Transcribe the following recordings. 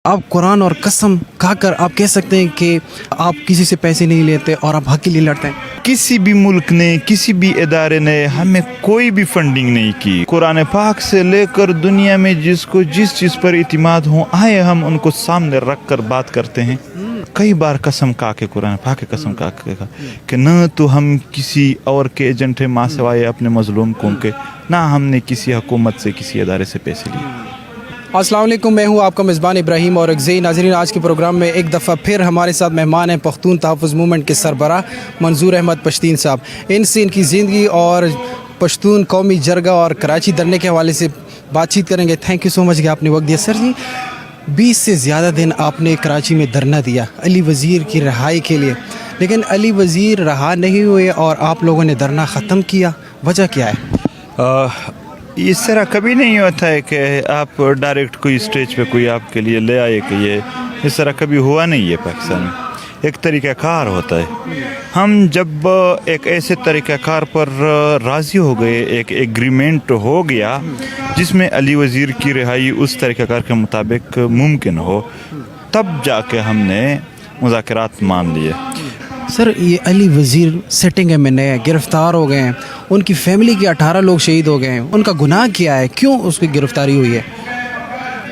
आप कुरान और कसम खाकर आप कह सकते हैं कि आप किसी से पैसे नहीं लेते और आप हक के लिए लड़ते हैं। किसी भी मुल्क ने, किसी भी इदारे ने हमें कोई भी फंडिंग नहीं की। कुरान पाक से लेकर दुनिया में जिसको जिस चीज़ पर इतिमाद हो, आए हम उनको सामने रख कर बात करते हैं। कई बार कसम खा के, कुरान पाक के कसम खा के कि न तो हम किसी और के एजेंट हैं माँ सिवाय अपने मजलूम कौम के, ना हमने किसी हुकूमत से, किसी इदारे से पैसे लिए। अस्सलाम वालेकुम, मैं हूं आपका मेज़बान इब्राहिम और अज़ीज़ नाज़रीन, आज के प्रोग्राम में एक दफ़ा फिर हमारे साथ मेहमान हैं पख्तून तहफ़्फ़ुज़ मूवमेंट के सरबराह मंजूर अहमद पश्तीन साहब। इनसे इनकी ज़िंदगी और पश्तून कौमी जरगा और कराची धरने के हवाले से बातचीत करेंगे। थैंक यू सो मच कि आपने वक्त दिया। सर जी, 20 से ज़्यादा दिन आपने कराची में धरना दिया अली वज़ीर की रिहाई के लिए, लेकिन अली वज़ीर रहा नहीं हुए और आप लोगों ने धरना ख़त्म किया, वजह क्या है? इस तरह कभी नहीं होता है कि आप डायरेक्ट कोई स्टेज पे कोई आपके लिए ले आए कि ये इस तरह कभी हुआ नहीं है पाकिस्तान में। एक तरीक़ाकार होता है। हम जब एक ऐसे तरीक़ाकार पर राज़ी हो गए, एक एग्रीमेंट हो गया जिसमें अली वज़ीर की रिहाई उस तरीक़ाकार के मुताबिक मुमकिन हो, तब जाके हमने मुज़ाकरात मान लिए। सर, ये अली वज़ीर सिटिंग में नए गिरफ़्तार हो गए हैं, उनकी फैमिली के 18 लोग शहीद हो गए हैं, उनका गुनाह क्या है, क्यों उसकी गिरफ़्तारी हुई है?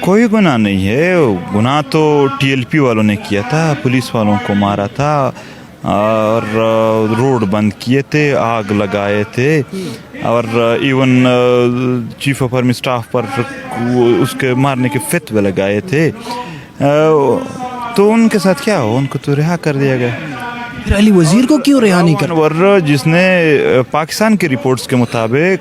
कोई गुनाह नहीं है। गुनाह तो टीएलपी वालों ने किया था, पुलिस वालों को मारा था और रोड बंद किए थे, आग लगाए थे और even chief of army staff पर उसके मारने के फतवे लगाए थे। तो उनके साथ क्या हो, उनको तो रिहा कर दिया गया। फिर अली वज़ीर को क्यों रिहा नहीं कर? और जिसने पाकिस्तान के रिपोर्ट्स के मुताबिक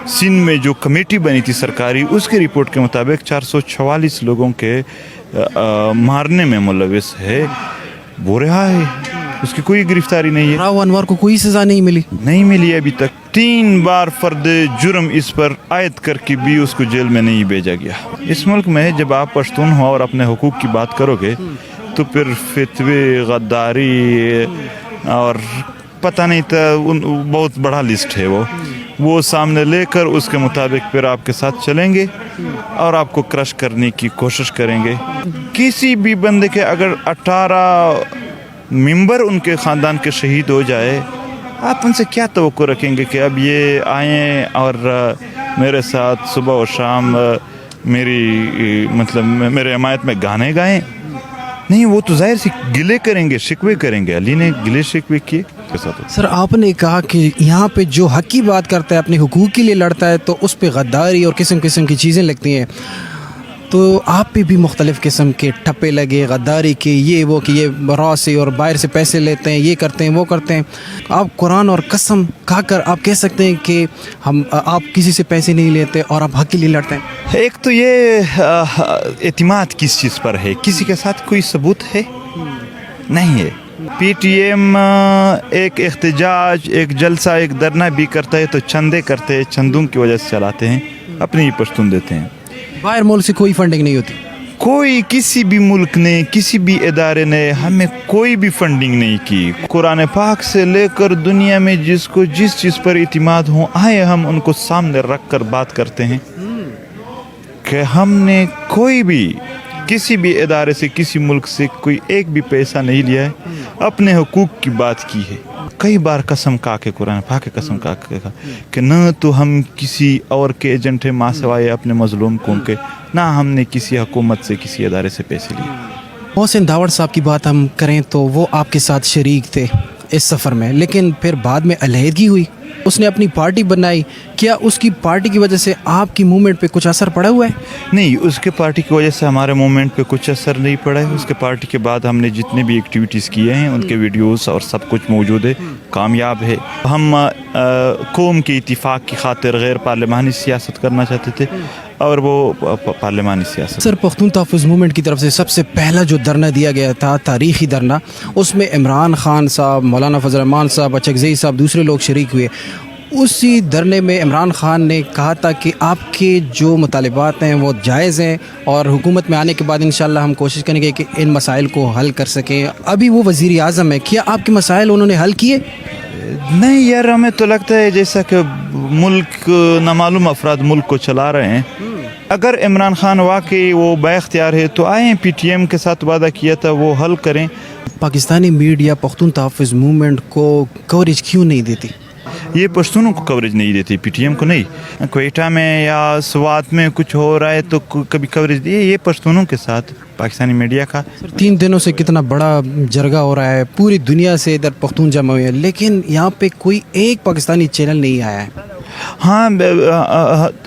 सिंध में जो कमेटी बनी थी सरकारी, उसके रिपोर्ट के मुताबिक 444 लोगों के मारने में मुलविस है, वो रिहा है, उसकी कोई गिरफ्तारी नहीं है। राव अनवर को कोई सज़ा नहीं मिली? नहीं मिली अभी तक। 3 बार फर्द जुर्म इस पर आयद करके भी उसको जेल में नहीं भेजा गया। इस मुल्क में जब आप पश्तून हो और अपने हुकूक की बात करोगे तो फिर फितवे, गद्दारी और पता नहीं था, बहुत बड़ा लिस्ट है वो सामने लेकर उसके मुताबिक फिर आपके साथ चलेंगे और आपको क्रश करने की कोशिश करेंगे। किसी भी बंदे के अगर 18 मेंबर उनके ख़ानदान के शहीद हो जाए, आप उनसे क्या तवक्को रखेंगे कि अब ये आएँ और मेरे साथ सुबह और शाम मेरे हमायत में गाने गाएं? नहीं, वो तो जाहिर सी गिले करेंगे, शिकवे करेंगे। अली ने गिले शिकवे किए के साथ। सर, आपने कहा कि यहाँ पे जो हक की बात करता है, अपने हुकूक के लिए लड़ता है, तो उस पे गद्दारी और किस्म किस्म की चीज़ें लगती हैं। तो आप पे भी मुख्तलिफ़ किस्म के ठप्पे लगे गद्दारी के, ये वो कि ये रॉ से और बाहर से पैसे लेते हैं, ये करते हैं, वो करते हैं। आप कुरान और कसम खाकर आप कह सकते हैं कि आप किसी से पैसे नहीं लेते और आप हक के लिए लड़ते हैं। एक तो ये एतमाद किस चीज़ पर है, किसी के साथ कोई सबूत है नहीं है। पीटीएम एक एहतजाज, एक जलसा, एक धरना भी करता है तो चंदे करते हैं, चंदों की वजह से चलाते हैं, अपनी ही पश्तून देते हैं। बाहर मुल्क से कोई फंडिंग नहीं होती? कोई किसी भी मुल्क ने, किसी भी इदारे ने हमें कोई भी फंडिंग नहीं की। कुरान पाक से लेकर दुनिया में जिसको जिस चीज़ पर इतिमाद हो, आए हम उनको सामने रख कर बात करते हैं कि हमने कोई भी किसी भी इदारे से, किसी मुल्क से कोई एक भी पैसा नहीं लिया है, अपने हुकूक की बात की है। कई बार कसम खा के, कुरान पाक के कसम खा के कि न तो हम किसी और के एजेंट हैं माँ सिवाय अपने मजलूम कौम के, ना हमने किसी हुकूमत से, किसी इदारे से पैसे लिए। मोहसिन दावड़ साहब की बात हम करें तो वो आपके साथ शरीक थे इस सफ़र में, लेकिन फिर बाद में अलहदगी हुई, उसने अपनी पार्टी बनाई। क्या उसकी पार्टी की वजह से आपकी मूवमेंट पे कुछ असर पड़ा हुआ है? नहीं, उसके पार्टी की वजह से हमारे मूवमेंट पे कुछ असर नहीं पड़ा है। उसके पार्टी के बाद हमने जितने भी एक्टिविटीज़ किए हैं उनके वीडियोस और सब कुछ मौजूद है, कामयाब है। हम कौम के इत्तिफाक की खातिर गैर पार्लिमानी सियासत करना चाहते थे और वो पार्लिमानी सियासत। सर, पख्तून तहफ़्फ़ुज़ मूवमेंट की तरफ से सबसे पहला जो धरना दिया गया था, तारीख़ी धरना, उसमें इमरान खान साहब, मौलाना फजल रहमान साहब, अचकज़ई साहब, दूसरे लोग शरीक हुए। उसी धरने में इमरान खान ने कहा था कि आपके जो मुतालिबात हैं वो जायज़ हैं और हुकूमत में आने के बाद इंशाअल्लाह हम कोशिश करेंगे कि इन मसाइल को हल कर सकें। अभी वो वज़ीर आज़म है, क्या आपके मसाइल उन्होंने हल किए? नहीं यार, हमें तो लगता है जैसा कि मुल्क नामालूम अफराद मुल्क को चला रहे हैं। اگر عمران خان واقعی وہ بااختیار ہے تو آئیں پی ٹی ایم کے ساتھ وعدہ کیا تھا وہ حل کریں. پاکستانی میڈیا پختون تحفظ موومنٹ کو کوریج کیوں نہیں دیتی؟ یہ پشتونوں کو کوریج نہیں دیتی, پی ٹی ایم کو نہیں. کوئٹہ میں یا سوات میں کچھ ہو رہا ہے تو کبھی کوریج دیے, یہ پشتونوں کے ساتھ پاکستانی میڈیا کا. 3 دنوں سے کتنا بڑا جرگہ ہو رہا ہے, پوری دنیا سے ادھر پختون جمع ہوئے ہیں, لیکن یہاں پہ کوئی ایک پاکستانی چینل نہیں آیا ہے. ہاں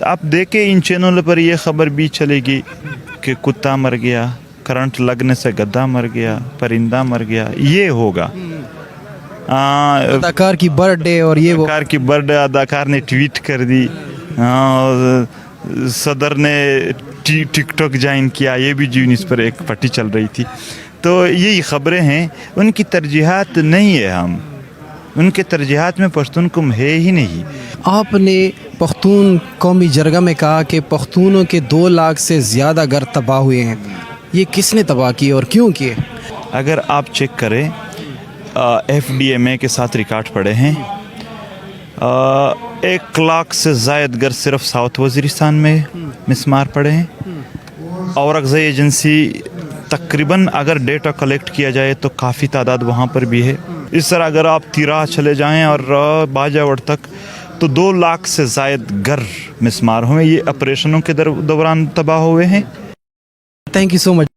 آپ دیکھیں ان چینلوں پر یہ خبر بھی چلے گی کہ کتا مر گیا, کرنٹ لگنے سے گدھا مر گیا, پرندہ مر گیا, یہ ہوگا. اداکار کی برتھ ڈے اور یہ وہ اداکار کی برتھ ڈے اداکار نے ٹویٹ کر دی, صدر نے ٹک ٹاک جوائن کیا, یہ بھی نیوز پر ایک پٹی چل رہی تھی. تو یہی خبریں ہیں, ان کی ترجیحات نہیں ہے, ہم ان کے ترجیحات میں پشتون کم ہے ہی نہیں. آپ نے پختون قومی جرگہ میں کہا کہ پختونوں کے 2 لاکھ سے زیادہ گھر تباہ ہوئے ہیں, یہ کس نے تباہ کیے اور کیوں کیے؟ اگر آپ چیک کریں ایف ڈی ایم اے کے ساتھ ریکارڈ پڑے ہیں, 1 لاکھ سے زائد گھر صرف ساؤتھ وزیرستان میں مسمار پڑے ہیں. اور اغذائی ایجنسی تقریباً اگر ڈیٹا کلیکٹ کیا جائے تو کافی تعداد وہاں پر بھی ہے. اس طرح اگر آپ تیراہ چلے جائیں اور باجاوڑ تک تو 2 لاکھ سے زائد گھر مسمار ہوئے, یہ آپریشنوں کے دوران تباہ ہوئے ہیں. Thank you so much.